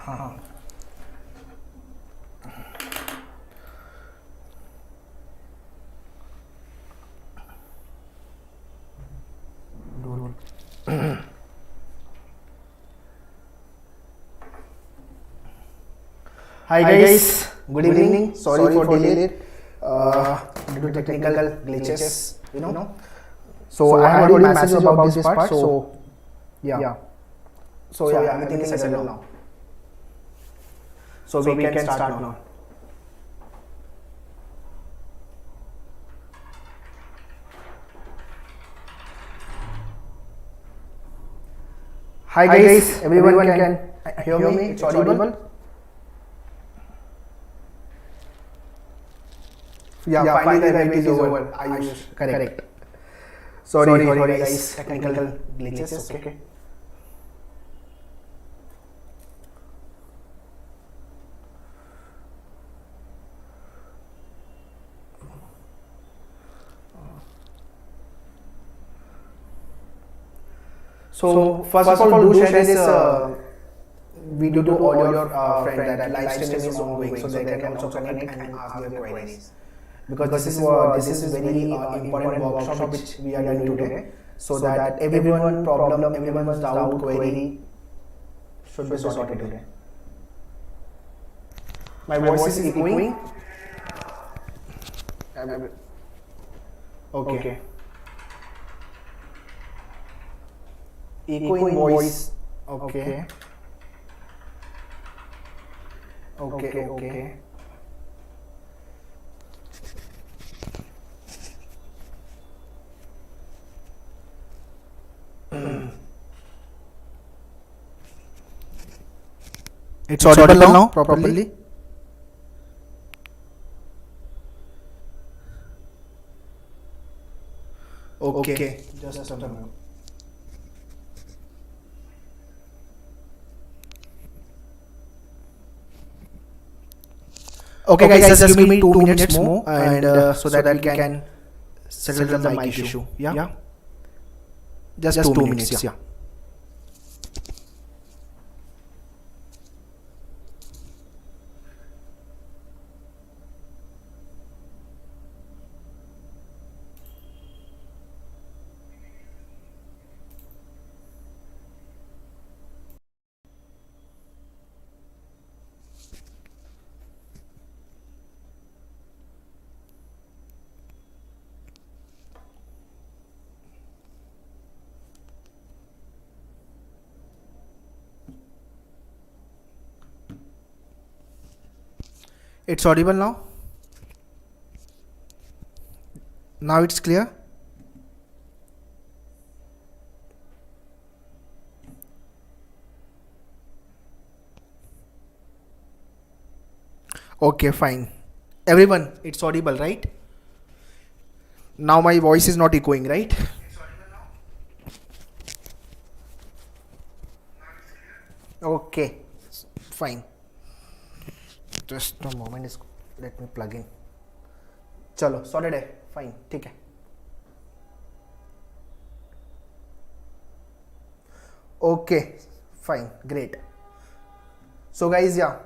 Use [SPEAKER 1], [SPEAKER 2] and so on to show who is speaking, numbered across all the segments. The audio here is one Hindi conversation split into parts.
[SPEAKER 1] हाँ Hi guys, good evening. Sorry for delay due to technical glitches. You know. So I have already messaged about this part. So yeah. So yeah, everything is settled now. So we can start now. Hi guys, everyone can hear me? It's audible? Yeah, finally the event is over. Ayush, correct. Sorry guys, technical glitches. Okay. So first of all, do share this video to all your friends that live stream is ongoing, so they can also connect and ask their queries. Because this is very important workshop which we are doing today, so that everyone problem, everyone's doubt, query should be sorted today. My voice is echoing. Okay. Echoing voice. Okay. It's audible now properly. Okay. Just a moment. Okay guys, just give me 2 minutes more and so that we can settle the mic issue. Yeah. Just 2 minutes. Yeah. It's audible now. Now it's clear. Okay, fine. Everyone, it's audible, right? Now my voice is not echoing, right? Okay, fine. Just a moment, let me plug in. चलो सॉर्टेड है, फाइन, ठीक है. Okay, fine, great. So guys, yeah,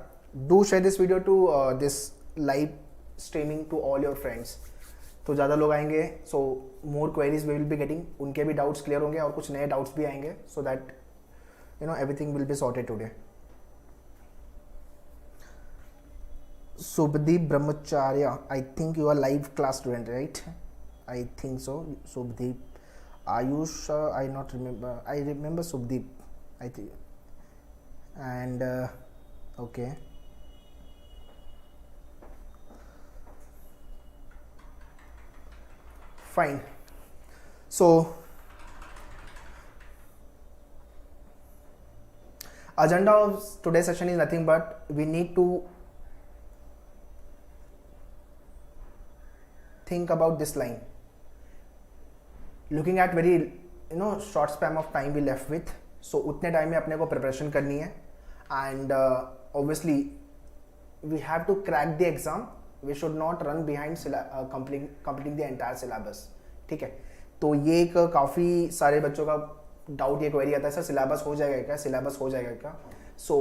[SPEAKER 1] do share this video to this live streaming to all your friends. तो ज़्यादा लोग आएंगे, so more queries we will be getting. उनके भी doubts clear होंगे और कुछ नए doubts भी आएंगे, so that you know everything will be sorted today. Subdeep Brahmacharya, I think you are live class student, right? I think so. Subdeep, Ayush, I not remember. I remember Subdeep, I think. And okay. Fine. So agenda of today's session is nothing but we need to think about this line. Looking at very short span of time we left with, so उतने टाइम में अपने को प्रिपरेशन करनी है and obviously we have to crack the exam. We should not run behind completing the entire syllabus. ठीक है, तो ये एक काफ़ी सारे बच्चों का डाउट, ये क्वेरी आता है, सर सिलेबस हो जाएगा क्या, सिलेबस हो जाएगा क्या. So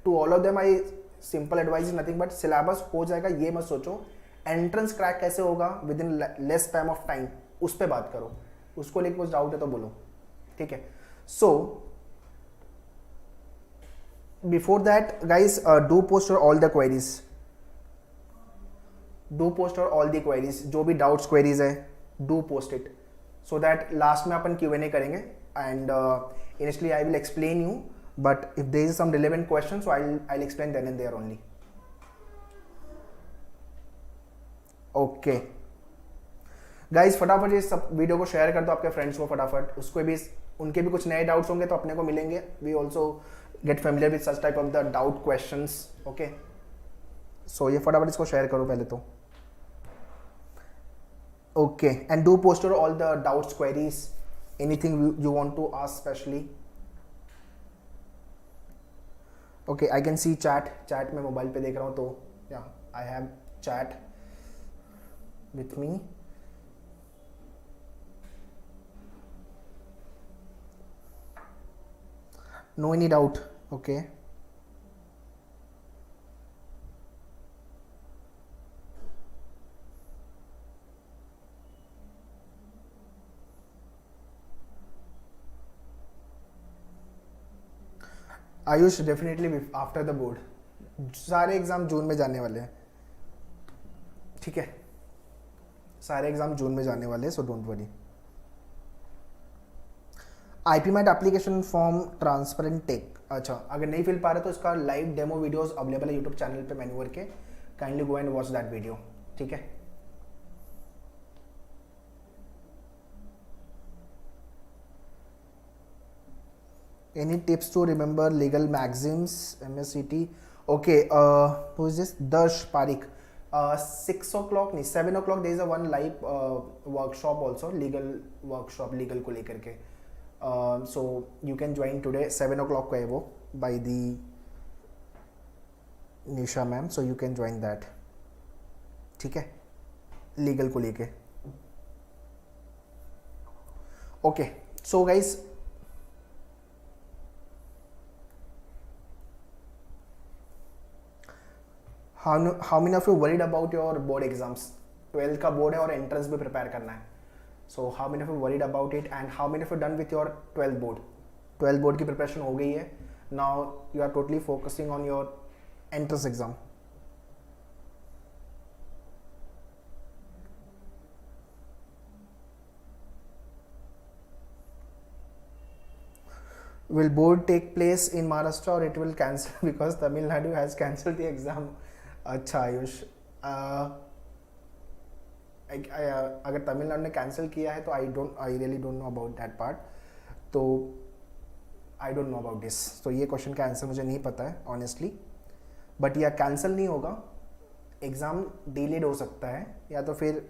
[SPEAKER 1] to all of them I simple advice is nothing but syllabus हो जाएगा ये मत सोचो, एंट्रेंस क्रैक कैसे होगा within less span of time, उस पर बात करो, उसको लेकर कुछ डाउट है तो बोलो, ठीक है। So before that guys do post all the queries, do post all the queries, जो भी डाउट्स क्वेरीज है do post it, so that last में अपन Q&A करेंगे and initially I will explain you but if there is some relevant question so I will explain then and there only. Okay guys फटाफट इस सब वीडियो को शेयर कर दो आपके फ्रेंड्स को फटाफट, उसको भी उनके भी कुछ नए डाउट्स होंगे तो अपने को मिलेंगे, we also get familiar with such type of the doubt questions. Okay so ये फटाफट इसको शेयर करो पहले तो। Okay and do post all the doubts queries, anything you want to ask specially. Okay I can see chat में मोबाइल पे देख रहा हूँ तो yeah I have chat with me। No any doubt, okay। Ayush definitely after the board, सारे एग्जाम जून में जाने वाले हैं, ठीक है, सारे एग्जाम जून में जाने वाले हैं, so don't worry. IP MAT application form transparent tech, अच्छा अगर नहीं फिल पा रहे तो इसका लाइव डेमो वीडियोस अवेलेबल है यूट्यूब चैनल पे मैन्यूअर के, kindly go and watch that video, ठीक है। Any tips to remember legal magazines MSCT? Okay who is this? Darsh Parik. 6 o'clock नहीं 7 o'clock there is a one live workshop also, legal workshop, legal को लेकर के, so you can join today 7 o'clock को है वो by the Nisha ma'am, so you can join that, ठीक है, legal को लेके। okay so guys how many of you worried about your board exams? 12th का बोर्ड है और एंट्रेंस भी प्रिपेयर करना है, so how many of you worried about it and how many of you done with your 12th board? 12th board की प्रिपरेशन हो गई है, now you are totally focusing on your entrance exam। Will board take place in Maharashtra or it will cancel because Tamil Nadu has cancelled the exam? अच्छा आयुष, अगर तमिलनाडु ने कैंसिल किया है तो I really don't know about that part, तो I don't know about this, तो ये क्वेश्चन का आंसर मुझे नहीं पता है ऑनेस्टली, बट यह कैंसिल नहीं होगा, एग्ज़ाम डिलेड हो सकता है, या तो फिर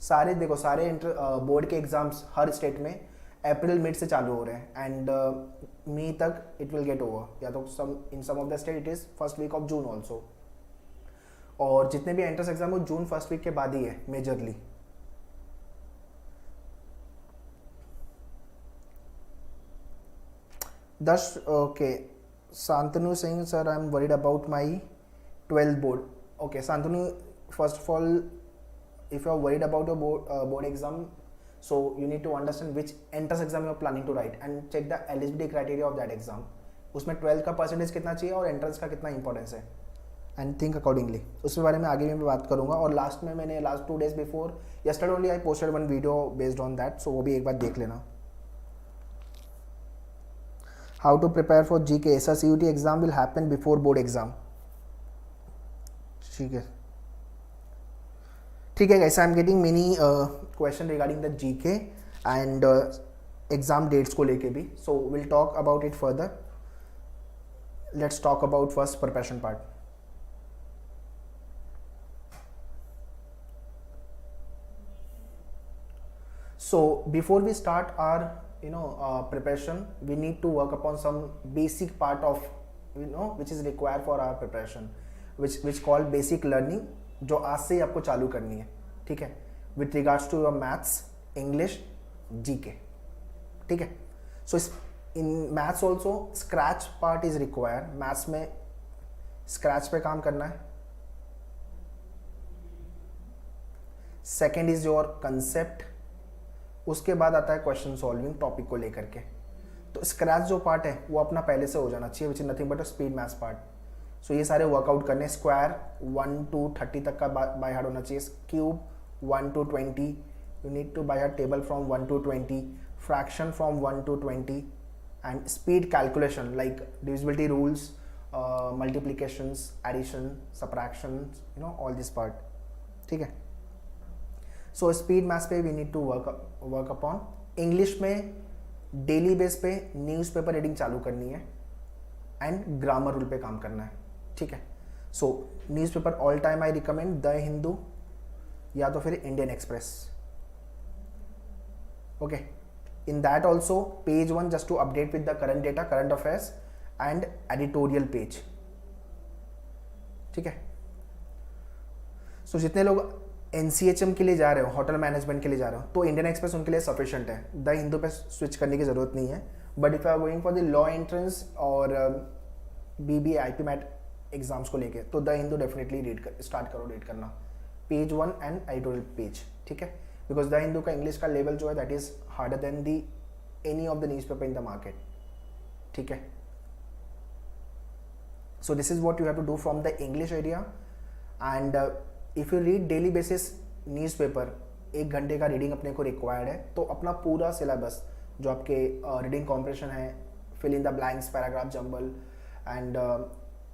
[SPEAKER 1] सारे देखो सारे बोर्ड के एग्ज़ाम्स हर स्टेट में अप्रैल मिड से चालू हो रहे हैं एंड मई तक इट विल गेट ओवर, या तो in some of the state it is first week of June also, और जितने भी एंट्रेंस एग्जाम हो जून फर्स्ट वीक के बाद ही है majorly. Okay Shantanu Singh sir I am worried about my 12th board. Okay Shantanu, first of all if you are worried about your board exam, so you need to understand which entrance exam you are planning to write and check the eligibility criteria of that exam, उसमें 12th का परसेंटेज कितना चाहिए और एंट्रेंस का कितना इंपॉर्टेंस है, एंड थिंक अकॉर्डिंगली, उसके बारे में आगे भी मैं बात करूंगा। और लास्ट में मैंने last 2 days before yesterday only I posted one video based on that, so वो भी एक बार देख लेना। How to prepare for GK? SRCUT exam will happen before board exam, ठीक है, ठीक है guys, I am getting many question regarding the GK and exam dates को लेके भी, so will talk about it further. Let's talk about first preparation part. So before we start our preparation, we need to work upon some basic part of which is required for our preparation, which called basic learning, जो आज से ही आपको चालू करनी है, ठीक है, with regards to your maths, English, GK, ठीक है। सो इस in maths also scratch part is required. Maths में स्क्रैच पे काम करना है. Second is your concept. उसके बाद आता है क्वेश्चन सॉल्विंग टॉपिक को लेकर के. तो स्क्रैच जो पार्ट है वो अपना पहले से हो जाना चाहिए, which is nothing but a speed maths part. So ये सारे वर्कआउट करने. स्क्वायर 1 to 30 तक का बाय हार्ट होना चाहिए. Cube 1 to 20, you need to by heart table from 1 to 20, fraction from 1 to 20, and speed calculation like divisibility rules, multiplications, addition, subtraction, you know all this part. ठीक है. सो स्पीड मैथ्स पे we need to work upon. English में डेली बेस पे न्यूज़पेपर रीडिंग चालू करनी है एंड ग्रामर रूल पे काम करना है. ठीक है. So newspaper all time I recommend the Hindu या तो फिर Indian Express. Okay. In that also page 1 just to update with the current data, current affairs and editorial page. ठीक है. सो जितने लोग NCHM के लिए जा रहे हो, होटल मैनेजमेंट के लिए जा रहे हो, तो इंडियन एक्सप्रेस उनके लिए सफिशिएंट है. द हिंदू पे स्विच करने की जरूरत नहीं है. But if you are going for the law entrance और BBA IP मैट एग्जाम्स को लेके, तो द हिंदू डेफिनेटली स्टार्ट करो रीड करना, पेज 1 एंड एडिटोरियल पेज. ठीक है. बिकॉज द हिंदू का इंग्लिश का लेवल जो है that is harder than the any of the news paper in the market. ठीक है. So this is what you have to do from the English area. And if you read daily basis newspaper, 1 घंटे का रीडिंग अपने को रिक्वायर्ड है. तो अपना पूरा सिलेबस जो आपके रीडिंग कॉम्प्रिहेंशन है, fill in the blanks, paragraph jumble and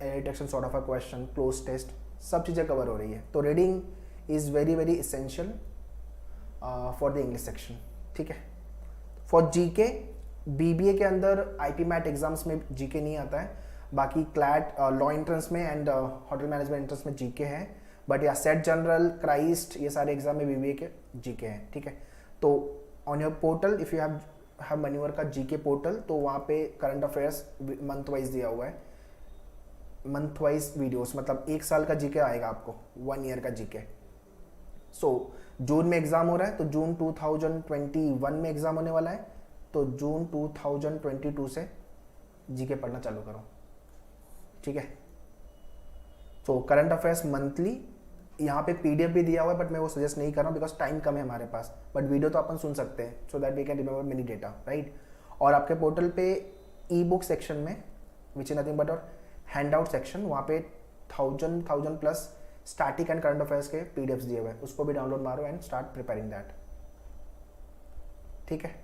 [SPEAKER 1] detection sort of a question, cloze test, सब चीज़ें कवर हो रही है. तो reading is very very essential for the English section. ठीक है. फॉर GK, BBA के अंदर IP मैट एग्जाम्स में GK नहीं आता है. बाकी क्लैट लॉ एंट्रेंस में एंड होटल मैनेजमेंट एंट्रेंस में GK है. But yeah SET general, Christ, ये सारे एग्जाम में BBA के GK हैं. ठीक है. तो on your portal if you have मन्यूअर का GK पोर्टल, तो वहाँ पे करंट अफेयर्स मंथ वाइज दिया हुआ है. मंथ वाइज वीडियोस, मतलब 1 साल का GK आएगा आपको, 1 ईयर का GK. सो जून में एग्जाम हो रहा है, तो जून 2021 में एग्जाम होने वाला है. तो जून 2022 से GK पढ़ना चालू करो. ठीक है. तो करंट अफेयर्स मंथली, यहाँ पे PDF भी दिया हुआ है, बट मैं वो सजेस्ट नहीं कर रहा हूँ बिकॉज टाइम कम है हमारे पास. बट वीडियो तो अपन सुन सकते हैं, so that we can remember many data, right. और आपके पोर्टल पे ई-बुक सेक्शन में, विच इज नथिंग बट और हैंड आउट सेक्शन, वहाँ पे 1000 plus static and current affairs के PDFs दिए हुए हैं. उसको भी डाउनलोड मारो एंड स्टार्ट प्रिपेयरिंग दैट. ठीक है.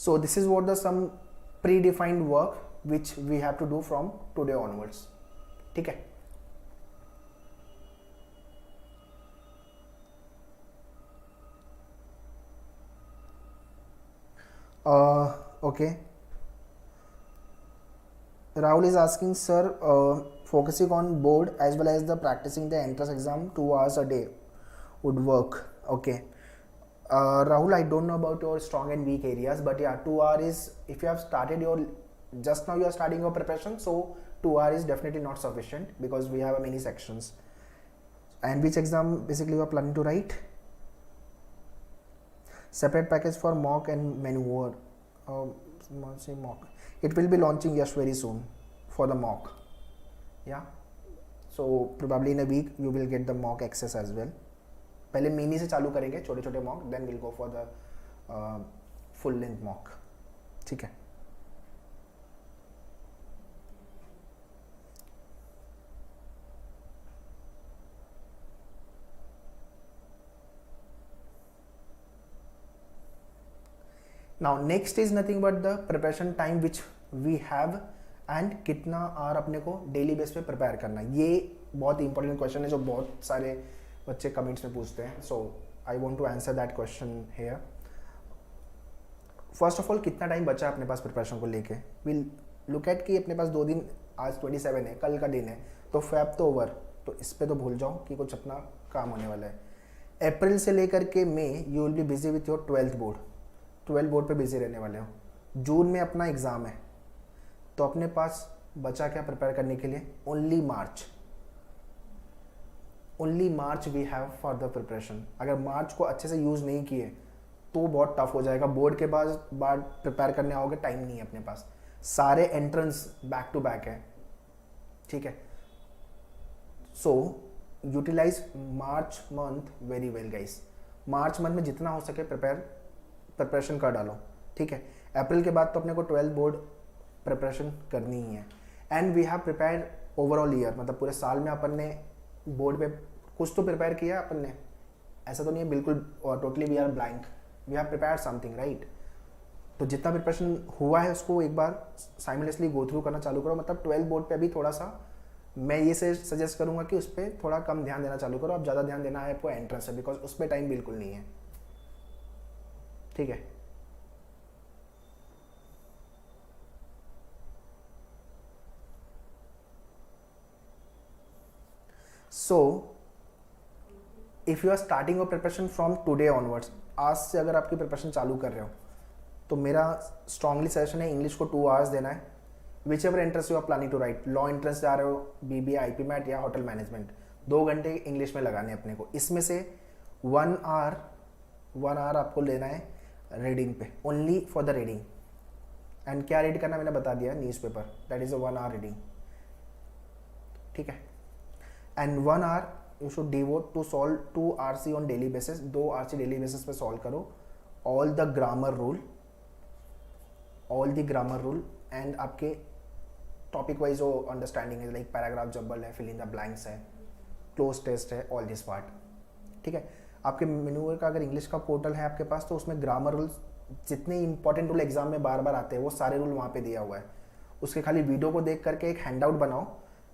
[SPEAKER 1] So this is what the some predefined work which we have to do from today onwards. ठीक है. Okay. Rahul is asking, sir, focusing on board as well as the practicing the entrance exam 2 hours a day would work. Okay. Rahul, I don't know about your strong and weak areas, but yeah, 2 hours is, if you have started your, just now you are starting your preparation, so 2 hours is definitely not sufficient because we have many sections. And which exam basically you are planning to write? Separate package for mock and maneuver. Say mock. It will be launching yes very soon for the mock. Yeah. So probably in a week you will get the mock access as well. पहले मिनी से चालू करेंगे, छोटे छोटे mock, then will go for the full length mock. ठीक है. Now next is nothing but the preparation time which we have and कितना आवर अपने को डेली बेस पे प्रिपेयर करना है. ये बहुत इंपॉर्टेंट क्वेश्चन है जो बहुत सारे बच्चे कमेंट्स में पूछते हैं. So I want to answer that question here. First of all, कितना टाइम बचा है अपने पास प्रिपरेशन को लेके. विल लुक एट कि अपने पास 2 दिन, आज 27 है, कल का दिन है, तो फैब तो ओवर, तो इस पर तो भूल जाओ कि कुछ अपना काम होने वाला है. अप्रैल से लेकर के मई you will be busy with your 12th board. 12 board पे बिजी रहने वाले हो. जून में अपना एग्ज़ाम है, तो अपने पास बचा क्या प्रिपेयर करने के लिए? Only March. Only March we have for the preparation. अगर मार्च को अच्छे से यूज़ नहीं किए तो बहुत टफ हो जाएगा। बोर्ड के बाद प्रिपेयर करने आओगे, टाइम नहीं है अपने पास, सारे एंट्रेंस बैक टू बैक है, ठीक है। So utilize March month very well guys. March month में जितना हो सके प्रिपरेशन कर डालो, ठीक है। अप्रैल के बाद तो अपने को 12 बोर्ड प्रिपरेशन करनी ही है। And we have prepare overall year, मतलब पूरे साल में अपन ने बोर्ड पे कुछ तो प्रिपेयर किया अपन ने, ऐसा तो नहीं है बिल्कुल totally we are blank, we have prepare something, right. तो जितना प्रिपरेशन हुआ है उसको एक बार साइमल्टेनियसली गो थ्रू करना चालू करो। मतलब 12 बोर्ड पे अभी थोड़ा सा मैं ये से सजेस्ट करूंगा कि उस पर थोड़ा कम ध्यान देना चालू करो। अब ज़्यादा ध्यान देना है आपको एंट्रेंस है, बिकॉज उस पर टाइम बिल्कुल नहीं है, ठीक है। So if you are starting your preparation from today onwards, आज से अगर आपकी प्रिपरेशन चालू कर रहे हो तो मेरा स्ट्रांगली सजेशन है इंग्लिश को 2 आवर्स देना है। Whichever entrance you are planning to right, law entrance जा रहे हो, बीबीए, आईपी मैट या होटल मैनेजमेंट, 2 घंटे इंग्लिश में लगाने अपने को। इसमें से 1 आवर आपको लेना है रीडिंग पे, only for the reading. And क्या रीड करना मैंने बता दिया, newspaper, that is a 1 hour reading, ठीक है। And 1 hour you should devote to solve 2 RC on daily basis, 2 RC daily basis पे सॉल्व करो all the grammar rule, and आपके टॉपिक वाइज जो अंडरस्टैंडिंग है, लाइक पैराग्राफ जंबल है, फिल इन द ब्लैंक्स है, क्लोज टेस्ट है, ऑल दिस पार्ट, ठीक है। आपके मेन्यू का अगर इंग्लिश का पोर्टल है आपके पास तो उसमें ग्रामर रूल्स जितने इंपॉर्टेंट रूल एग्जाम में बार बार आते हैं वो सारे रूल वहाँ पे दिया हुआ है। उसके खाली वीडियो को देख करके एक हैंडआउट बनाओ,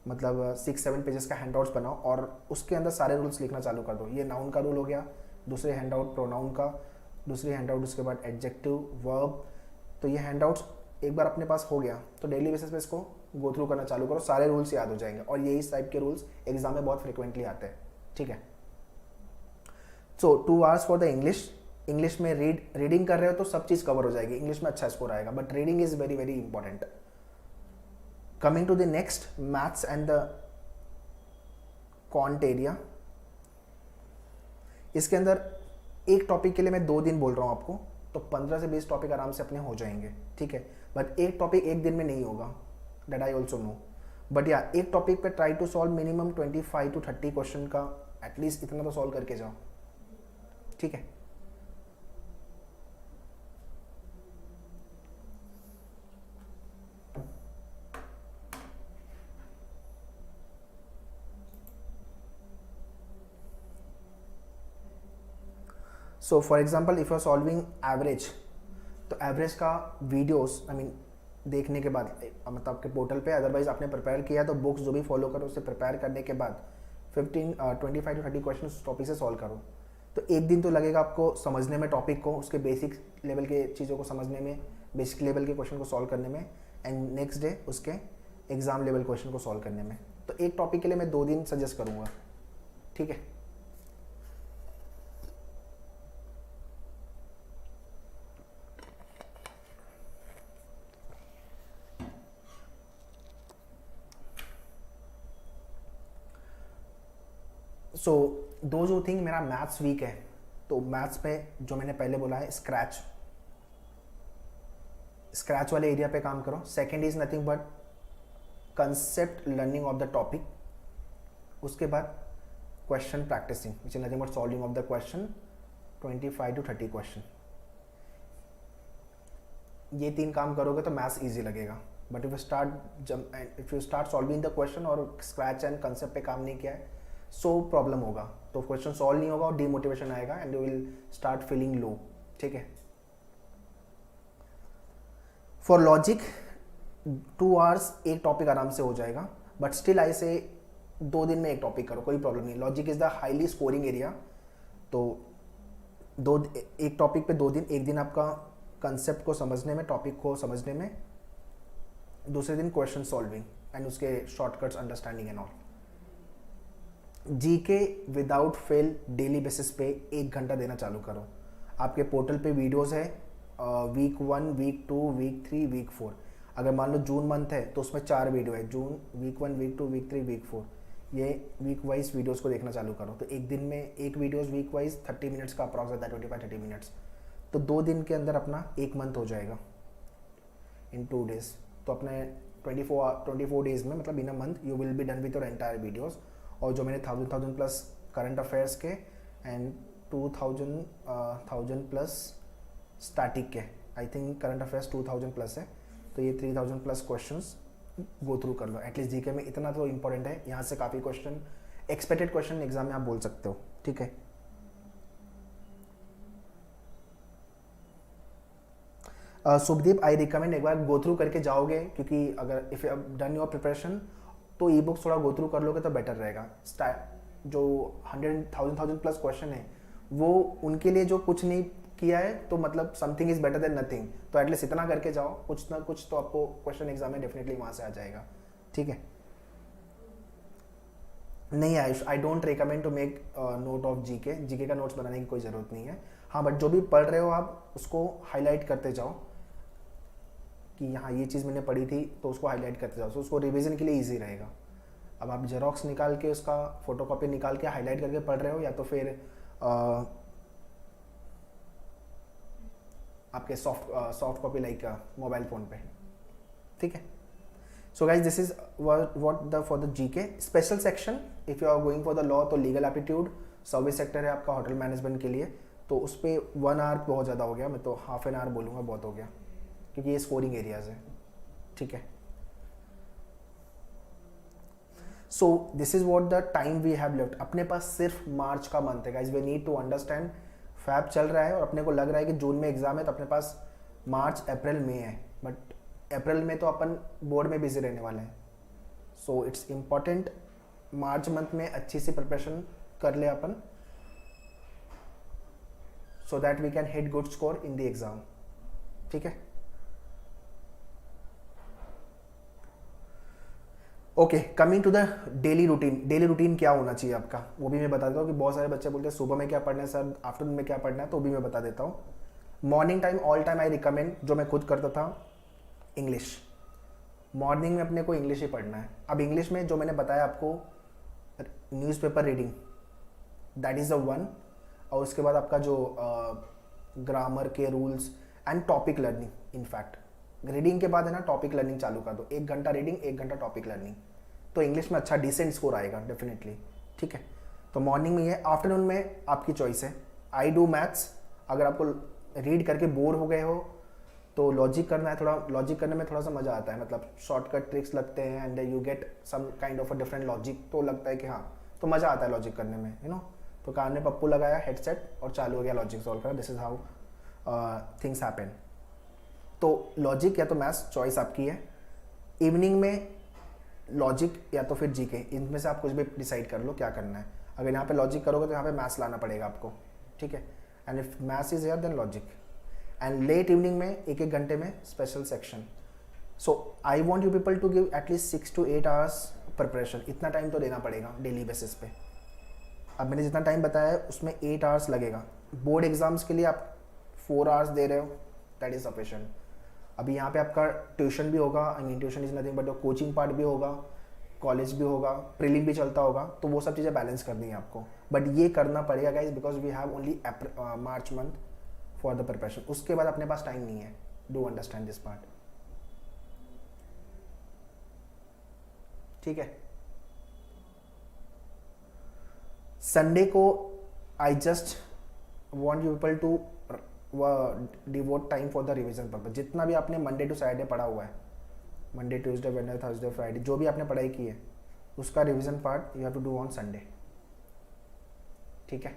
[SPEAKER 1] मतलब 6-7 पेजेस का हैंडआउट्स बनाओ और उसके अंदर सारे रूल्स लिखना चालू कर दो। ये नाउन का रूल हो गया, दूसरे हैंडआउट प्रोनाउन का, दूसरी हैंडआउट उसके बाद एडजेक्टिव, वर्ब। तो ये हैंडआउट्स एक बार अपने पास हो गया तो डेली बेसिस पे इसको गो थ्रू करना चालू करो, सारे रूल्स याद हो जाएंगे। और यही टाइप के रूल्स एग्जाम में बहुत फ्रिक्वेंटली आते हैं, ठीक है। सो 2 आवर्स फॉर द इंग्लिश में रीडिंग कर रहे हो तो सब चीज़ कवर हो जाएगी, इंग्लिश में अच्छा स्कोर आएगा, but reading is very very important. Coming to the next, maths and the quant area. इसके अंदर एक टॉपिक के लिए मैं 2 दिन बोल रहा हूँ आपको, तो 15 से 20 टॉपिक आराम से अपने हो जाएंगे, ठीक है। बट एक टॉपिक एक दिन में नहीं होगा, that I also know. But या एक टॉपिक पे try to solve minimum 25 to 30 question का, एटलीस्ट इतना तो सॉल्व करके जाओ, ठीक है। So for example if you are solving average, तो एवरेज का वीडियोस देखने के बाद, मतलब आपके पोर्टल पे, अदरवाइज आपने प्रिपेयर किया तो बुक्स जो भी फॉलो करो उससे प्रिपेयर करने के बाद 25 to 30 क्वेश्चन उस टॉपिक से सॉल्व करो। तो एक दिन तो लगेगा आपको समझने में टॉपिक को, उसके बेसिक लेवल के चीज़ों को समझने में, बेसिक लेवल के क्वेश्चन को सॉल्व करने में, एंड नेक्स्ट डे उसके एग्जाम लेवल क्वेश्चन को सॉल्व करने में। तो एक टॉपिक के लिए मैं 2 दिन सजेस्ट करूँगा, ठीक है। सो दो जो थिंग, मेरा मैथ्स वीक है तो मैथ्स पे जो मैंने पहले बोला है स्क्रैच वाले एरिया पे काम करो। Second is nothing but concept learning of the topic, उसके बाद question practising which is nothing but solving of the question, 25 to 30 question. ये 3 काम करोगे तो मैथ्स इजी लगेगा। But if you start solving the question और स्क्रैच एंड कंसेप्ट पे काम नहीं किया है, सो प्रॉब्लम होगा, तो क्वेश्चन सॉल्व नहीं होगा और डीमोटिवेशन आएगा and you will start feeling low, ठीक है। फॉर लॉजिक 2 आवर्स एक टॉपिक आराम से हो जाएगा, बट स्टिल आई से 2 दिन में एक टॉपिक करो, कोई प्रॉब्लम नहीं। Logic is the highly scoring area, तो एक टॉपिक पे 2 दिन, एक दिन आपका कंसेप्ट को समझने में, टॉपिक को समझने में, दूसरे दिन क्वेश्चन सॉल्विंग एंड उसके shortcuts understanding and all. GK without fail daily basis पे 1 घंटा देना चालू करो। आपके पोर्टल पे वीडियोस है, वीक 1, वीक 2, वीक 3, वीक 4। अगर मान लो जून मंथ है तो उसमें 4 वीडियो है, जून वीक 1, वीक 2, वीक 3, वीक 4। ये वीक वाइज वीडियोस को देखना चालू करो। तो एक दिन में एक वीडियोस वीक वाइज 30 मिनट्स का अप्रॉक्स होता है, 25-30 मिनट्स। तो 2 दिन के अंदर अपना 1 मंथ हो जाएगा इन 2 डेज। तो अपने 24 डेज में, मतलब in a month you will be done with your entire videos. और जो मैंने 1000 प्लस करंट अफेयर्स के एंड 1000 प्लस स्टैटिक के, I think current affairs 2000 plus है, तो ये 3000 प्लस क्वेश्चंस गो थ्रू कर लो। एटलीस्ट जीके में इतना तो इंपॉर्टेंट है, यहाँ से काफ़ी क्वेश्चन एक्सपेक्टेड क्वेश्चन एग्जाम में आप बोल सकते हो, ठीक है। शुभदीप, आई रिकमेंड एक बार गो थ्रू करके जाओगे, क्योंकि अगर if you have done your preparation तो ई बुक्स थोड़ा गो थ्रू कर लोगे तो बेटर रहेगा। जो 100,000 प्लस क्वेश्चन है वो उनके लिए जो कुछ नहीं किया है, तो मतलब something is better than nothing. तो एटलीस्ट इतना करके जाओ, कुछ ना कुछ तो आपको क्वेश्चन एग्जाम में डेफिनेटली वहाँ से आ जाएगा, ठीक है। नहीं Ayush, I don't recommend to make note of GK. GK का नोट्स बनाने की कोई ज़रूरत नहीं है। हाँ, बट जो भी पढ़ रहे हो आप उसको हाईलाइट करते जाओ कि यहाँ ये चीज़ मैंने पढ़ी थी, तो उसको हाईलाइट करते जाओ, तो उसको रिवीजन के लिए ईजी रहेगा। अब आप जेरोक्स निकाल के उसका फोटोकॉपी निकाल के हाईलाइट करके पढ़ रहे हो, या तो फिर आपके soft copy like mobile phone पे, ठीक है। So guys, this is what the for the GK special section. If you are going for the law, तो लीगल एप्टीट्यूड, सर्विस सेक्टर है आपका होटल मैनेजमेंट के लिए, तो उस पर 1 आवर बहुत ज़्यादा हो गया, मैं तो हाफ एन आवर बोलूँगा बहुत हो गया, क्योंकि ये स्कोरिंग एरियाज है, ठीक है। So this is what the time we have left. अपने पास सिर्फ मार्च का मंथ है guys, we need to understand. Feb चल रहा है और अपने को लग रहा है कि जून में एग्जाम है, तो अपने पास मार्च अप्रैल मई है, बट अप्रैल में तो अपन बोर्ड में बिजी रहने वाले हैं। So it's important March month में अच्छी सी प्रिपरेशन कर ले अपन, so that we can hit good score in the exam, ठीक है। Okay, coming to the daily routine. Daily routine क्या होना चाहिए आपका, वो भी मैं बता देता हूँ, कि बहुत सारे बच्चे बोलते हैं सुबह में क्या पढ़ना है सर, आफ्टरनून में क्या पढ़ना है, तो भी मैं बता देता हूँ। Morning time all time I recommend, जो मैं खुद करता था, इंग्लिश। मॉर्निंग में अपने को इंग्लिश ही पढ़ना है। अब इंग्लिश में जो मैंने बताया आपको, newspaper reading, that is the one. और उसके बाद आपका जो ग्रामर के rules and topic learning, in fact reading के बाद है ना टॉपिक लर्निंग चालू कर दो। 1 घंटा रीडिंग, 1 घंटा टॉपिक लर्निंग, तो इंग्लिश में अच्छा डिसेंट स्कोर आएगा डेफिनेटली, ठीक है। तो मॉर्निंग में ये, आफ्टरनून में आपकी चॉइस है। I do maths. अगर आपको रीड करके बोर हो गए हो तो लॉजिक करना है, थोड़ा लॉजिक करने में थोड़ा सा मज़ा आता है, मतलब शॉर्टकट ट्रिक्स लगते हैं and you get some kind of a different logic, तो लगता है कि हाँ, तो मज़ा आता है लॉजिक करने में, यू नो। तो कान में पप्पू लगाया, हेडसेट, और चालू हो गया लॉजिक सॉल्व करना। This is how things happen. तो लॉजिक या तो मैथ्स, चॉइस आपकी है। इवनिंग में लॉजिक या तो फिर जीके, इनमें से आप कुछ भी डिसाइड कर लो क्या करना है। अगर यहाँ पे लॉजिक करोगे तो यहाँ पे मैथ्स लाना पड़ेगा आपको, ठीक है। And if maths is here then logic. And late evening में 1-1 घंटे में special section. So I want you people to give at least 6 to 8 hours preparation. इतना टाइम तो देना पड़ेगा डेली बेसिस पे। अब मैंने जितना टाइम बताया है उसमें 8 आवर्स लगेगा। बोर्ड एग्जाम्स के लिए आप 4 आवर्स दे रहे हो, दैट इज सफिशिएंट। अभी यहाँ पे आपका ट्यूशन भी होगा, I mean tuition is nothing but coaching part भी होगा, कॉलेज भी होगा, प्रीलिम भी चलता होगा, तो वो सब चीज़ें बैलेंस करनी है आपको। बट ये करना पड़ेगा guys, because we have only March month for the preparation. उसके बाद अपने पास टाइम नहीं है। डू अंडरस्टैंड दिस पार्ट, ठीक है। संडे को I just want you people to devote time for the revision purpose. जितना भी आपने मंडे टू सैटरडे पढ़ा हुआ है, Monday Tuesday Wednesday Thursday Friday, जो भी आपने पढ़ाई की है, उसका revision part you have to do on Sunday, ठीक है।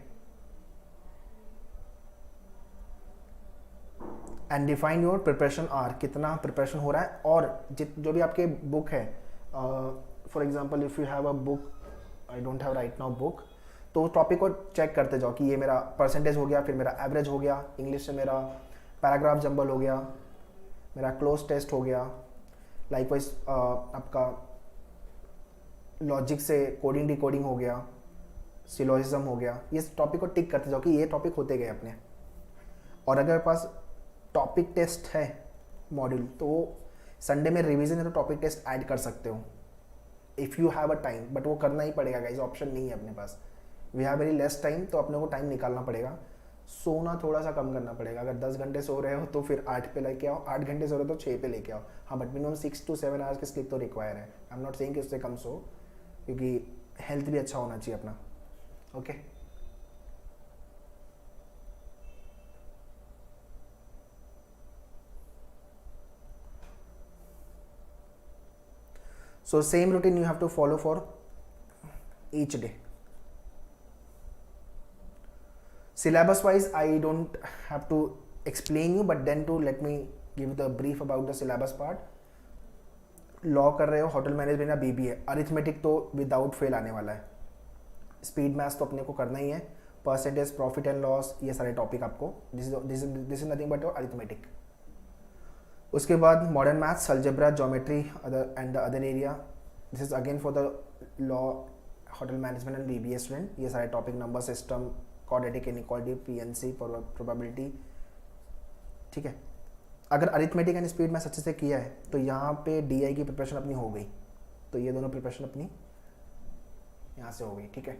[SPEAKER 1] And define your preparation are, कितना प्रिपरेशन हो रहा है। और जो भी आपके बुक है, for example if you have a book, I don't have right now book, तो टॉपिक को चेक करते जाओ कि ये मेरा परसेंटेज हो गया, फिर मेरा एवरेज हो गया, इंग्लिश से मेरा पैराग्राफ जंबल हो गया, मेरा क्लोज टेस्ट हो गया, लाइकवाइज आपका लॉजिक से कोडिंग डिकोडिंग हो गया, सिलोजिज्म हो गया। ये टॉपिक को टिक करते जाओ कि ये टॉपिक होते गए अपने। और अगर पास टॉपिक टेस्ट है मॉड्यूल, तो संडे में रिवीजन है तो टॉपिक टेस्ट ऐड कर सकते हो if you have a time, but वो करना ही पड़ेगा गाइज, ऑप्शन नहीं है अपने पास। We have very less time, तो अपने को टाइम निकालना पड़ेगा। सोना थोड़ा सा कम करना पड़ेगा। अगर 10 घंटे सो रहे हो तो फिर 8 पे लेके आओ, 8 घंटे सो रहे हो तो 6 पे लेके आओ। हाँ, बट मिनिमम 6 to 7 आवर्स की स्लीप तो रिक्वायर है। आई एम नॉट सेइंग कि उससे कम सो, क्योंकि हेल्थ भी अच्छा होना चाहिए अपना। Okay so same routine you have to follow for each day. Syllabus wise I don't have to explain you, but then to let me give the brief about the syllabus part. Law कर रहे हो, होटल मैनेजमेंट या बीबीए, अरिथमेटिक तो विदाउट फेल आने वाला है। स्पीड मैथ्स तो अपने को करना ही है, परसेंटेज, प्रॉफिट एंड लॉस, ये सारे टॉपिक आपको, this is nothing but your arithmetic. उसके बाद modern maths, algebra, geometry and the other area, this is again for the law, hotel management and BBA student. ये सारे topic, number system, quadratic inequality, PNC, probability. ठीक है, अगर अरिथमेटिक एंड स्पीड मैथ्स अच्छे से किया है तो यहाँ पे डीआई की प्रिपरेशन अपनी हो गई, तो ये दोनों प्रिपरेशन अपनी यहाँ से हो गई। ठीक है,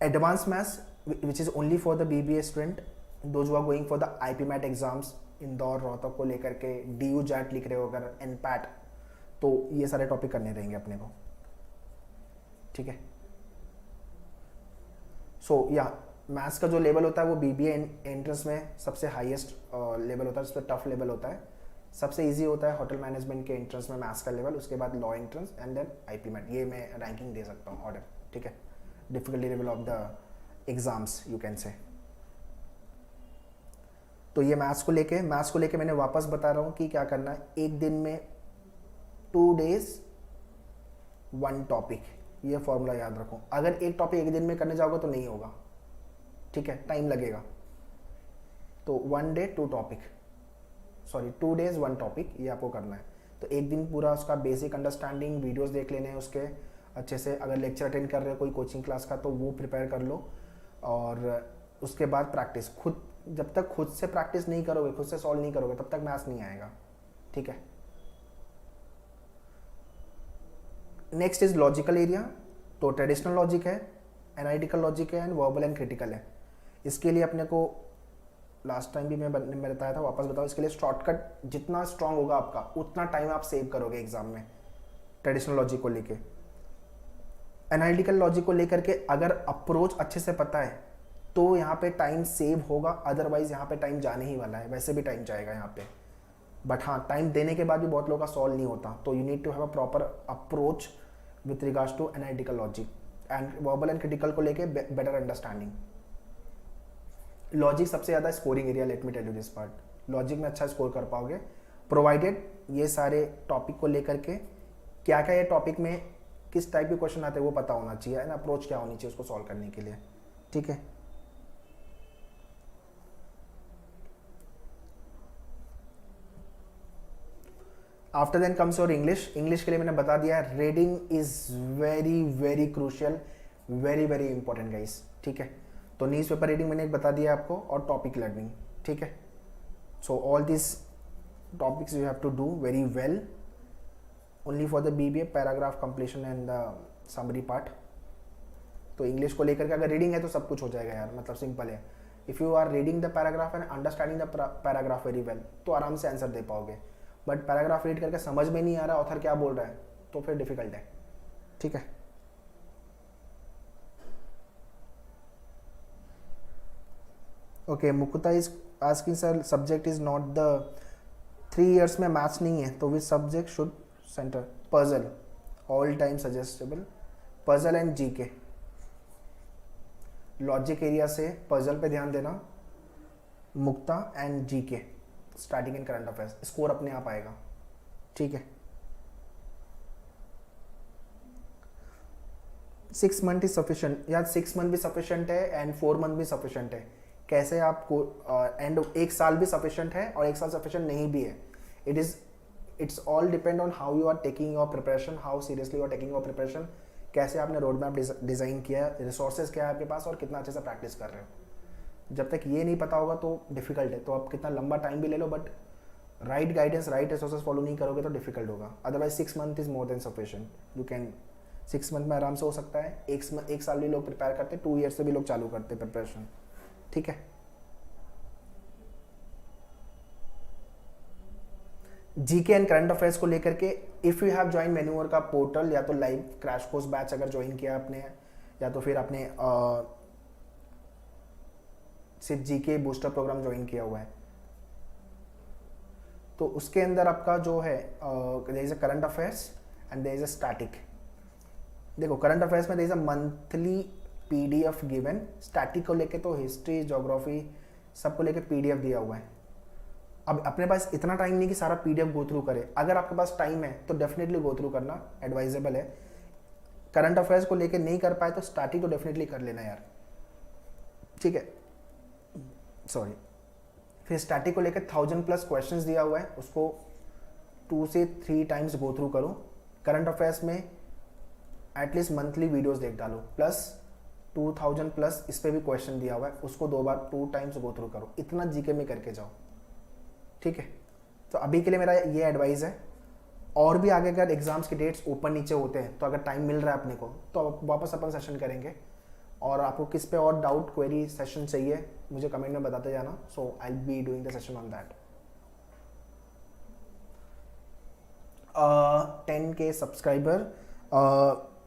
[SPEAKER 1] advance maths which is only for the BBA student, those who are going for the IPMAT exams, Indore Rohtak को लेकर के, डीयू जैट लिख रहे हो अगर, एनपैट, तो ये सारे टॉपिक करने रहेंगे अपने को। ठीक है, सो या मैथ्स का जो लेवल होता है वो बीबीए एंट्रेंस में सबसे हाईएस्ट लेवल होता है, सबसे टफ लेवल होता है। सबसे इजी होता है होटल मैनेजमेंट के एंट्रेंस में मैथ्स का लेवल, उसके बाद law entrance and then IPMAT. ये मैं रैंकिंग दे सकता हूँ ऑर्डर। ठीक है, difficulty level of the exams you can say. तो ये मैथ्स को लेके मैंने वापस बता रहा हूँ कि क्या करना है। एक दिन में 2 days 1 टॉपिक, ये फॉर्मूला याद रखो। अगर एक टॉपिक एक दिन में करने जाओगे तो नहीं होगा। ठीक है, टाइम लगेगा। तो 1 day 2 topic, sorry 2 days 1 topic, ये आपको करना है। तो एक दिन पूरा उसका बेसिक अंडरस्टैंडिंग, वीडियोस देख लेने हैं उसके अच्छे से। अगर लेक्चर अटेंड कर रहे हो कोई कोचिंग क्लास का तो वो प्रिपेयर कर लो, और उसके बाद प्रैक्टिस। खुद जब तक खुद से प्रैक्टिस नहीं करोगे, खुद से सॉल्व नहीं करोगे, तब तक मैथ्स नहीं आएगा। ठीक है, नेक्स्ट इज लॉजिकल एरिया। तो ट्रेडिशनल लॉजिक है, एनालिटिकल लॉजिक है एंड वर्बल एंड क्रिटिकल है। इसके लिए अपने को लास्ट टाइम भी मैं बताया था, वापस बताओ। इसके लिए शॉर्टकट जितना स्ट्रांग होगा आपका, उतना टाइम आप सेव करोगे एग्जाम में। ट्रेडिशनल लॉजिक को लेके, एनालिटिकल लॉजिक को लेकर के अगर अप्रोच अच्छे से पता है तो यहाँ पे टाइम सेव होगा, अदरवाइज यहाँ पे टाइम जाने ही वाला है। वैसे भी टाइम जाएगा यहाँ पे, बट हाँ, टाइम देने के बाद भी बहुत लोगों का सॉल्व नहीं होता। तो you need to have a proper approach with regards to analytical logic and verbal and critical को लेके बेटर अंडरस्टैंडिंग। लॉजिक सबसे ज़्यादा scoring area, let me tell you this part. Logic में अच्छा स्कोर कर पाओगे प्रोवाइडेड ये सारे टॉपिक को लेकर के क्या क्या ये टॉपिक में किस टाइप के क्वेश्चन आते हैं वो पता होना चाहिए, एंड अप्रोच क्या होनी चाहिए उसको सॉल्व करने के लिए। ठीक है, after then comes your English. English के लिए मैंने बता दिया है, reading is very very crucial, very very important guys. ठीक है, तो न्यूज पेपर रीडिंग मैंने एक बता दिया आपको, और टॉपिक लर्निंग। ठीक है, so all this topics you have to do very well only for the BBA, paragraph completion and the summary part. तो इंग्लिश को लेकर के अगर रीडिंग है तो सब कुछ हो जाएगा यार, मतलब सिंपल है। If you are reading the paragraph and understanding the paragraph very well तो आराम से आंसर दे पाओगे। बट पैराग्राफ रीड करके समझ में नहीं आ रहा ऑथर क्या बोल रहा है तो फिर डिफिकल्ट है। ठीक है, okay, Mukuta is asking sir subject is not the 3 years में मैथ्स नहीं है तो which subject should centre? Puzzle, all time suggestible, puzzle and GK. Logic area से पजल पे ध्यान देना, Mukta and GK, starting in current affairs, score अपने आप आएगा। ठीक है, 6 month इज सफिशिएंट यार, 6 month भी सफिशिएंट है एंड 4 month भी सफिशिएंट है। कैसे आपको एंड 1 साल भी सफिशिएंट है और 1 साल सफिशिएंट नहीं भी है। It's all depend on how you are taking your preparation, how seriously you are taking your preparation, कैसे आपने रोड मैप डिज़ाइन किया है, रिसोर्सेज क्या है आपके पास और कितना अच्छे से प्रैक्टिस कर रहे हो। जब तक ये नहीं पता होगा तो डिफिकल्ट है। तो आप कितना लंबा टाइम भी ले लो, but right guidance, right resources follow नहीं करोगे तो डिफिकल्ट होगा. Otherwise 6 month is more than sufficient. You can 6 month में आराम से हो सकता है. एक साल भी लोग प्रिपेयर करते, 2 ईयर से भी लोग चालू करते प्रिपरेशन. ठीक है. जीके एंड करंट अफेयर्स को लेकर के इफ़ यू हैव ज्वाइन मेन्यूअर का पोर्टल, या तो लाइव क्रैश कोर्स बैच अगर ज्वाइन किया आपने, या तो फिर आपने सिर्फ जीके बूस्टर प्रोग्राम ज्वाइन किया हुआ है, तो उसके अंदर आपका जो है there is a current affairs and there is a static. देखो करंट अफेयर्स में there is a monthly PDF given. Static को लेके तो हिस्ट्री, ज्योग्राफी सबको लेके पीडीएफ दिया हुआ है. अब अपने पास इतना टाइम नहीं कि सारा पीडीएफ गो थ्रू करे. अगर आपके पास टाइम है तो डेफिनेटली गो थ्रू करना एडवाइजेबल है. करंट अफेयर्स को लेके नहीं कर पाए तो स्टैटिक तो डेफिनेटली कर लेना यार. ठीक है, सॉरी. फिर स्टैटिक को लेके 1000+ क्वेश्चंस दिया हुआ है, उसको 2 से 3 टाइम्स गो थ्रू करो. करंट अफेयर्स में एटलीस्ट मंथली वीडियोस देख डालो, प्लस 2000+ इस पे भी क्वेश्चन दिया हुआ है, उसको 2 बार 2 टाइम्स गो थ्रू करो. इतना जीके में करके जाओ. ठीक है. तो अभी के लिए मेरा ये एडवाइस है. और भी आगे अगर एग्जाम्स के डेट्स ऊपर नीचे होते हैं तो अगर टाइम मिल रहा है अपने को तो वापस अपन सेशन करेंगे. और आपको किस पे और डाउट क्वेरी सेशन चाहिए मुझे कमेंट में बताते जाना. So I will be doing the session on that. 10K subscriber.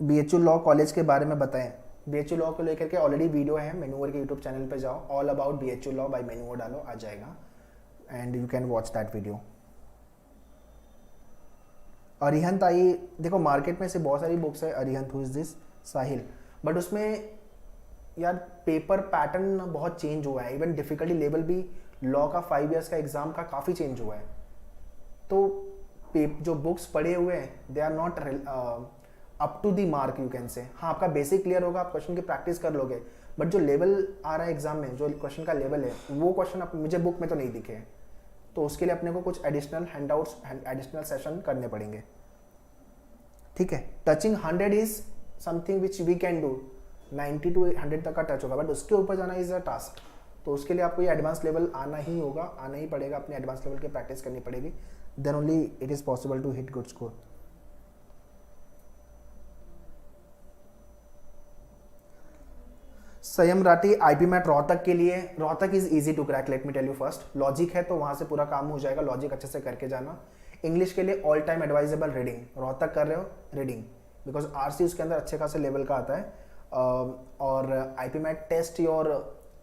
[SPEAKER 1] BHU law college के बारे में बताएं. BHU लॉ को लेकर के ऑलरेडी वीडियो है मेन्यूअर के यूट्यूब चैनल पे जाओ. All about BHU law by मेन्यूअर डालो, आ जाएगा and you can watch that video. Arihant आई, देखो मार्केट में से बहुत सारी बुक्स है. Arihant, who is this? Sahil. But उसमें यार पेपर पैटर्न बहुत चेंज हुआ है. इवन डिफिकल्टी लेवल भी लॉ का 5 इयर्स का एग्जाम का काफ़ी चेंज हुआ है. तो जो बुक्स पढ़े हुए हैं they are not up to the mark, you can say. हाँ, आपका बेसिक क्लियर होगा, आप क्वेश्चन की प्रैक्टिस कर लोगे, बट जो लेवल आ रहा है एग्जाम में, जो क्वेश्चन का लेवल है, वो क्वेश्चन मुझे बुक में तो नहीं दिखे. तो उसके लिए अपने को कुछ एडिशनल हैंडआउट्स, एडिशनल सेशन करने पड़ेंगे. ठीक है. Touching 100 is something which we can do. 90 to 100 तक का टच होगा, बट उसके ऊपर जाना इज अ टास्क. तो उसके लिए आपको ये एडवांस लेवल आना ही होगा, आना ही पड़ेगा. अपने एडवांस लेवल की प्रैक्टिस करनी पड़ेगी. Then only it is possible to hit good score. Sanyam Rathi, IPMAT Rohtak के लिए. Rohtak is easy to crack, let me tell you first. Logic है तो वहां से पूरा काम हो जाएगा. लॉजिक अच्छे से करके जाना. इंग्लिश के लिए all time advisable reading. Rohtak कर रहे हो, रीडिंग, बिकॉज आरसी उसके अंदर अच्छे खासे लेवल का आता है. और IPMAT test your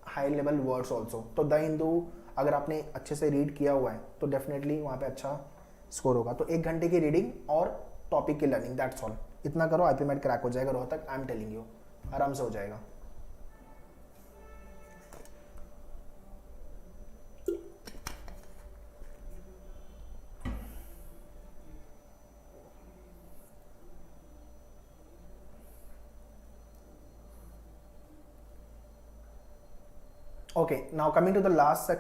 [SPEAKER 1] high level words also. तो द हिंदू अगर आपने अच्छे से रीड किया हुआ है तो डेफिनेटली वहाँ पे अच्छा स्कोर होगा. तो 1 घंटे की रीडिंग और टॉपिक की लर्निंग, दैट्स ऑल. इतना करो, आईपी मैट क्रैक हो जाएगा Rohtak. I am telling you, आराम से हो जाएगा. Okay, now coming to the last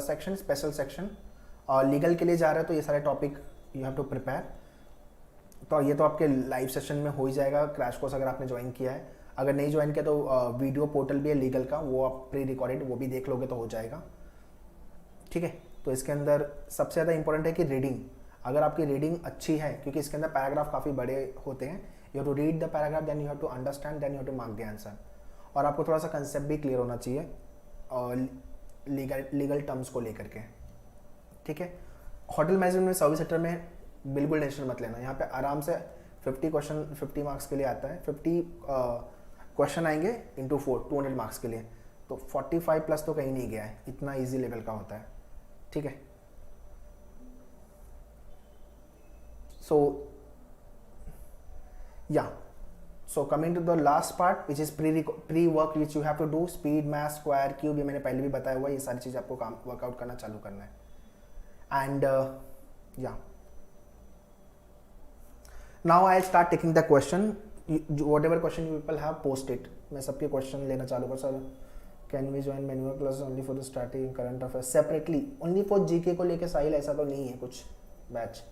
[SPEAKER 1] section, special section. Legal के लिए जा रहे हो तो ये सारे topic you have to prepare. तो ये तो आपके लाइव सेशन में हो ही जाएगा. क्रैश कोर्स अगर आपने ज्वाइन किया है, अगर नहीं ज्वाइन किया तो वीडियो पोर्टल भी है लीगल का, वो आप प्री रिकॉर्डेड वो भी देख लोगे तो हो जाएगा. ठीक है. तो इसके अंदर सबसे ज़्यादा इंपॉर्टेंट है कि रीडिंग. अगर आपकी रीडिंग अच्छी है, क्योंकि इसके अंदर पैराग्राफ काफ़ी बड़े होते हैं, you have to read the paragraph, then you have to understand, then you have to mark the answer. और आपको थोड़ा सा कंसेप्ट भी क्लियर होना चाहिए लीगल टर्म्स को लेकर के. ठीक है. होटल मैनेजमेंट में, सर्विस सेक्टर में बिल्कुल टेंशन मत लेना. यहाँ पे आराम से 50 क्वेश्चन 50 मार्क्स के लिए आता है. 50 क्वेश्चन आएंगे इंटू 4, 200 मार्क्स के लिए. तो 45+ तो कहीं नहीं गया है, इतना इजी लेवल का होता है. ठीक है. सो या So coming to the last part, which is pre-work which you have to do, speed, mass, square, cube, ये मैंने पहले भी बताया हुआ है. ये सारी चीज़ आपको काम वर्कआउट करना चालू करना है. And yeah, now I'll start taking the question. Whatever question you people have, post it. मैं सबके क्वेश्चन लेना चालू कर. सर कैन वी ज्वाइन मेन्यूअर class only for the starting current affairs separately, only for GK को लेके साहिल ऐसा तो नहीं है कुछ batch.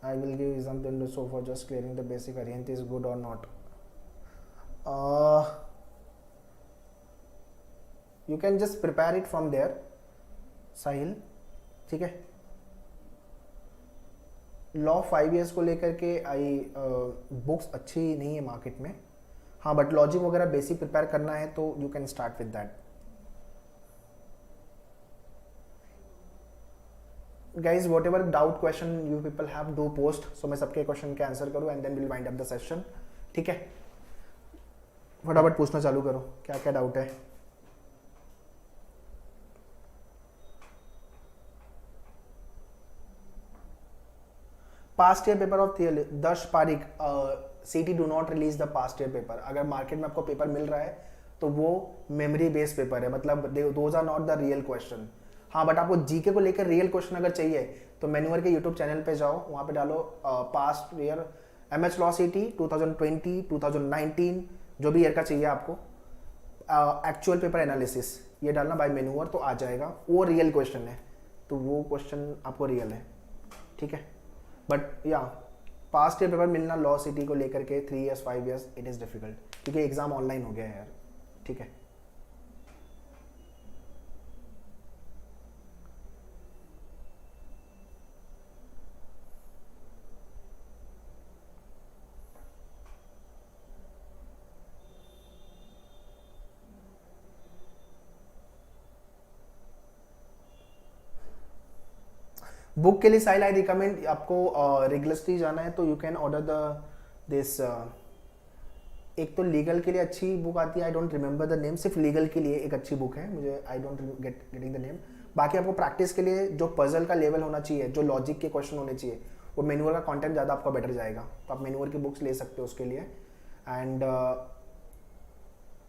[SPEAKER 1] I will give example so for just clearing the basic variant is good or not. You can just prepare it from there, Sahil. ठीक है। लॉ 5 ईयर्स को लेकर के आई बुक्स अच्छी नहीं है मार्केट में, हाँ, बट लॉजिक वगैरह बेसिक प्रिपेयर करना है तो you can start with that. Guys whatever doubt question you people have do post, so मैं सबके क्वेश्चन के आंसर करूँ and then will wind up the session, ठीक है। फटाफट पूछना चालू करो, क्या क्या डाउट है। Past year paper of theory, 10 पारिक, सीटी do not release the past year paper. अगर मार्केट में आपको पेपर मिल रहा है तो वो मेमोरी बेस्ड पेपर है, मतलब those are not the real question. हाँ, बट आपको जीके को लेकर रियल क्वेश्चन अगर चाहिए तो मैन्युअर के यूट्यूब चैनल पे जाओ, वहाँ पे डालो पास्ट ईयर एमएच लॉ सीटी 2020 2019 जो भी ईयर का चाहिए आपको, एक्चुअल पेपर एनालिसिस ये डालना बाय मैन्युअर, तो आ जाएगा। वो रियल क्वेश्चन है, तो वो क्वेश्चन आपको रियल है, ठीक है। बट या पास्ट ईयर पेपर मिलना लॉ सिटी को लेकर के 3 years 5 years it is difficult, क्योंकि एग्जाम ऑनलाइन हो गया है यार, ठीक है। बुक के लिए साइल आई रिकमेंड आपको रेगुलरली जाना है तो you can order the this, एक तो लीगल के लिए अच्छी बुक आती है, I don't remember the name, सिर्फ लीगल के लिए एक अच्छी बुक है, मुझे I don't getting the name. बाकी आपको प्रैक्टिस के लिए जो पजल का लेवल होना चाहिए, जो लॉजिक के क्वेश्चन होने चाहिए, वो मैनुअल का कंटेंट ज़्यादा आपका बेटर जाएगा, तो आप मैनुअल की बुक्स ले सकते हो उसके लिए। एंड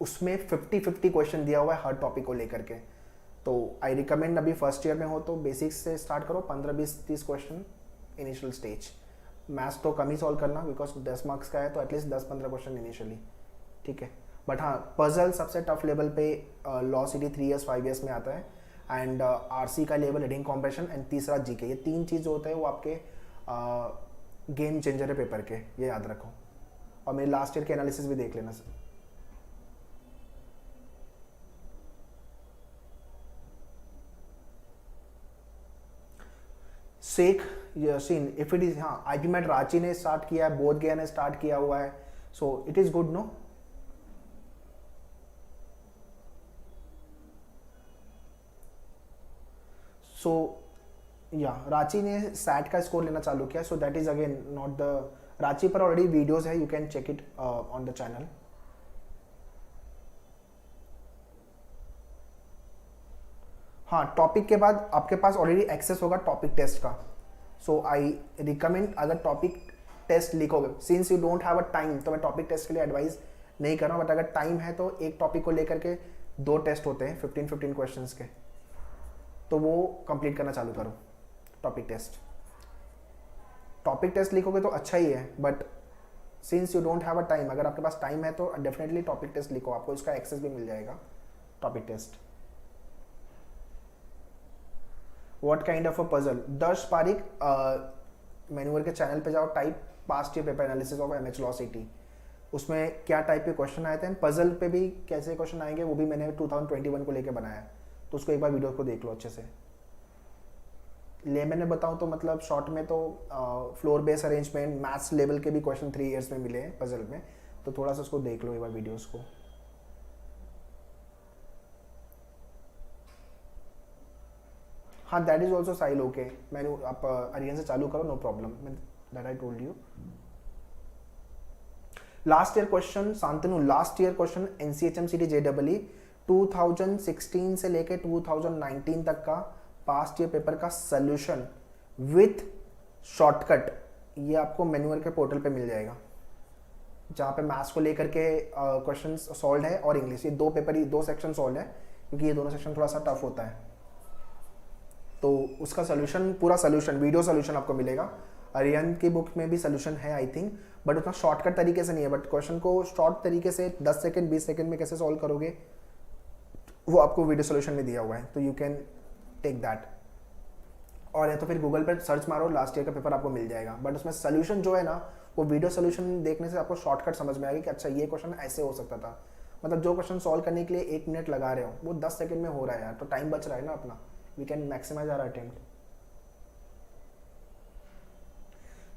[SPEAKER 1] उसमें 50-50 क्वेश्चन दिया हुआ है हर टॉपिक को लेकर के, तो आई रिकमेंड अभी फर्स्ट ईयर में हो तो बेसिक्स से स्टार्ट करो, 15-20-30 क्वेश्चन इनिशियल स्टेज। मैथ्स तो कम ही सॉल्व करना, बिकॉज 10 मार्क्स का है, तो एटलीस्ट 10-15 क्वेश्चन इनिशियली, ठीक है। बट हाँ, पजल सबसे टफ लेवल पे लॉ सिटी 3 ईयर्स 5 ईयर्स में आता है, एंड आरसी का लेवल रीडिंग कॉम्प्रेशन, एंड तीसरा जीके, ये 3 चीज़ जो होते हैं वो आपके गेम चेंजर है पेपर के, ये याद रखो। और मेरे लास्ट ईयर के एनालिसिस भी देख लेना sir. Sheikh Yasin, if it is, हाँ, आईपी मैट रांची ने स्टार्ट किया है, बोध गया ने स्टार्ट किया हुआ है, so it is good no. So या रांची ने सैट का स्कोर लेना चालू किया, so that is again not the, Ranchi पर ऑलरेडी वीडियोस है, you can check it on the channel. हाँ, टॉपिक के बाद आपके पास ऑलरेडी एक्सेस होगा टॉपिक टेस्ट का, सो आई रिकमेंड अगर टॉपिक टेस्ट लिखोगे, since you don't have a time, तो मैं टॉपिक टेस्ट के लिए एडवाइस नहीं कर रहा हूँ, बट अगर टाइम है तो एक टॉपिक को लेकर के 2 टेस्ट होते हैं 15-15 क्वेश्चंस के, तो वो कंप्लीट करना चालू करो। टॉपिक टेस्ट लिखोगे तो अच्छा ही है, but since you don't have a time, अगर आपके पास टाइम है तो डेफिनेटली टॉपिक टेस्ट लिखो, आपको इसका एक्सेस भी मिल जाएगा topic test. What kind of a puzzle, Darsh Pareek, manual के चैनल पे जाओ, type past year paper analysis of MH law CET, उसमें क्या टाइप के क्वेश्चन आए थे, पजल पे भी कैसे क्वेश्चन आएंगे वो भी मैंने 2021 को लेके बनाया है, तो उसको एक बार वीडियो को देख लो अच्छे से। लेमन में बताऊं तो मतलब शॉर्ट में तो floor base arrangement, maths level के भी क्वेश्चन 3 ईयर्स में मिले हैं पजल में, तो थोड़ा सा उसको देख लो एक बार वीडियोस को। हाँ, दैट इज ऑल्सो साइल ओके, मैंने आप अरियन से चालू करो, no problem, that I told you. Last year question Shantanu, last year question NCHM CT JW 2016 से लेके 2019 तक का पास्ट ईयर पेपर का सोल्यूशन विथ शॉर्टकट, ये आपको मैन्युअल के पोर्टल पे मिल जाएगा, जहाँ पे मैथ्स को लेकर के क्वेश्चन सॉल्व है और इंग्लिश, ये 2 पेपर, ये 2 सेक्शन सॉल्व है, क्योंकि ये दोनों सेक्शन थोड़ा सा टफ होता है, तो उसका सोल्यूशन, पूरा सोल्यूशन, वीडियो सोल्यूशन आपको मिलेगा। अरियन की बुक में भी सोल्यूशन है आई थिंक, बट उतना शॉर्टकट तरीके से नहीं है, बट क्वेश्चन को शॉर्ट तरीके से 10 सेकंड 20 सेकंड में कैसे सॉल्व करोगे वो आपको वीडियो सोल्यूशन में दिया हुआ है, तो यू कैन टेक दैट। और या तो फिर गूगल पर सर्च मारो, लास्ट ईयर का पेपर आपको मिल जाएगा, बट उसमें सोल्यूशन जो है ना, वो वीडियो सोल्यूशन देखने से आपको शॉर्टकट समझ में आएगा कि अच्छा ये क्वेश्चन ऐसे हो सकता था, मतलब जो क्वेश्चन सॉल्व करने के लिए 1 मिनट लगा रहे हो वो 10 सेकंड में हो रहा है यार, तो टाइम बच रहा है ना अपना, we can maximise our attempt.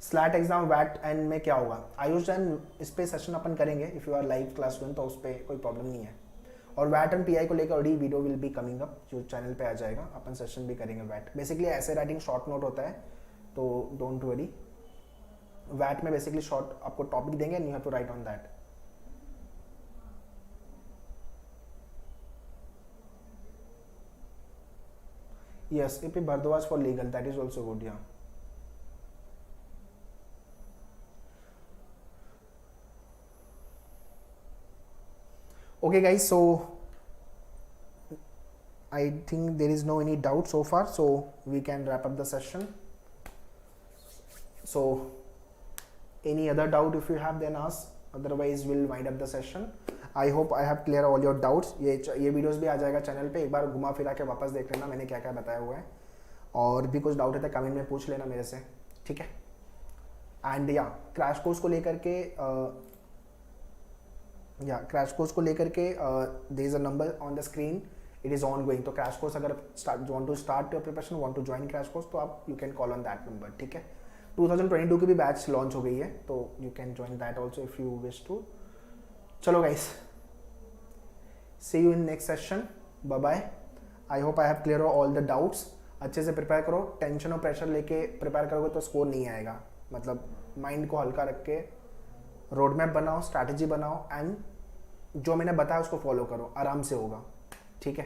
[SPEAKER 1] SLAT exam वैट एंड में क्या होगा, आयुष जैन इस पे सेशन अपन करेंगे if you are live class student, तो उस पर कोई प्रॉब्लम नहीं है। और वैट एंड पीआई को लेकर already video will be coming up, जो चैनल पे आ जाएगा, अपन सेशन भी करेंगे वैट। बेसिकली ऐसे राइटिंग शॉर्ट नोट होता है, तो डोंट वरी। वैट में बेसिकली शॉर्ट आपको टॉपिक देंगे and you have to write on that. Yes, AP Bhardwaj for legal, that is also good. या okay guys, so I think there is no any doubt so far, so we can wrap up the session. So any other doubt if you have then ask, otherwise we'll wind up the session. I hope I have clear all your doubts. ये वीडियोस भी आ जाएगा चैनल पे, एक बार घुमा फिरा के वापस देख लेना मैंने क्या क्या बताया हुआ है, और भी कुछ डाउट है तो कमेंट में पूछ लेना मेरे से, ठीक है। एंड या क्रैश कोर्स को लेकर के क्रैश कोर्स को लेकर के there is a number on the screen, it is ongoing. तो क्रैश कोर्स अगर want to start your preparation, want to join crash course, तो आप you can call on that number, ठीक है। 2022 की भी बैच लॉन्च हो गई है, तो you can join that also if you wish to. चलो guys, see you in next session, bye bye. I hope I have clear all the doubts. अच्छे से प्रिपेयर करो, टेंशन और प्रेशर लेके प्रिपेयर करोगे तो स्कोर नहीं आएगा। मतलब माइंड को हल्का रख के रोड मैप बनाओ, स्ट्रैटेजी बनाओ, एंड जो मैंने बताया उसको फॉलो करो, आराम से होगा, ठीक है।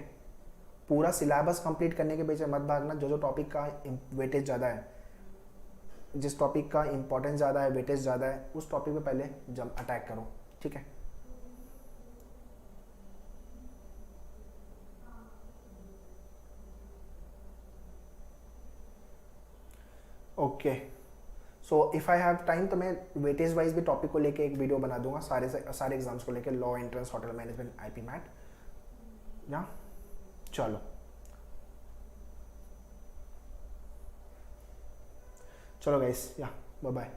[SPEAKER 1] पूरा सिलेबस कंप्लीट करने के पीछे मत भागना। जो जो टॉपिक का वेटेज ज़्यादा है, जिस टॉपिक का इंपॉर्टेंस ज़्यादा है, वेटेज ज़्यादा है, उस टॉपिक पे पहले जब अटैक करो, ठीक है। Okay, so if I have time तो मैं वेटेज वाइज भी टॉपिक को लेके एक वीडियो बना दूंगा, सारे एग्जाम्स को लेके, law, entrance, hotel management, IP MAT. या चलो चलो गाइस, या बाय बाय।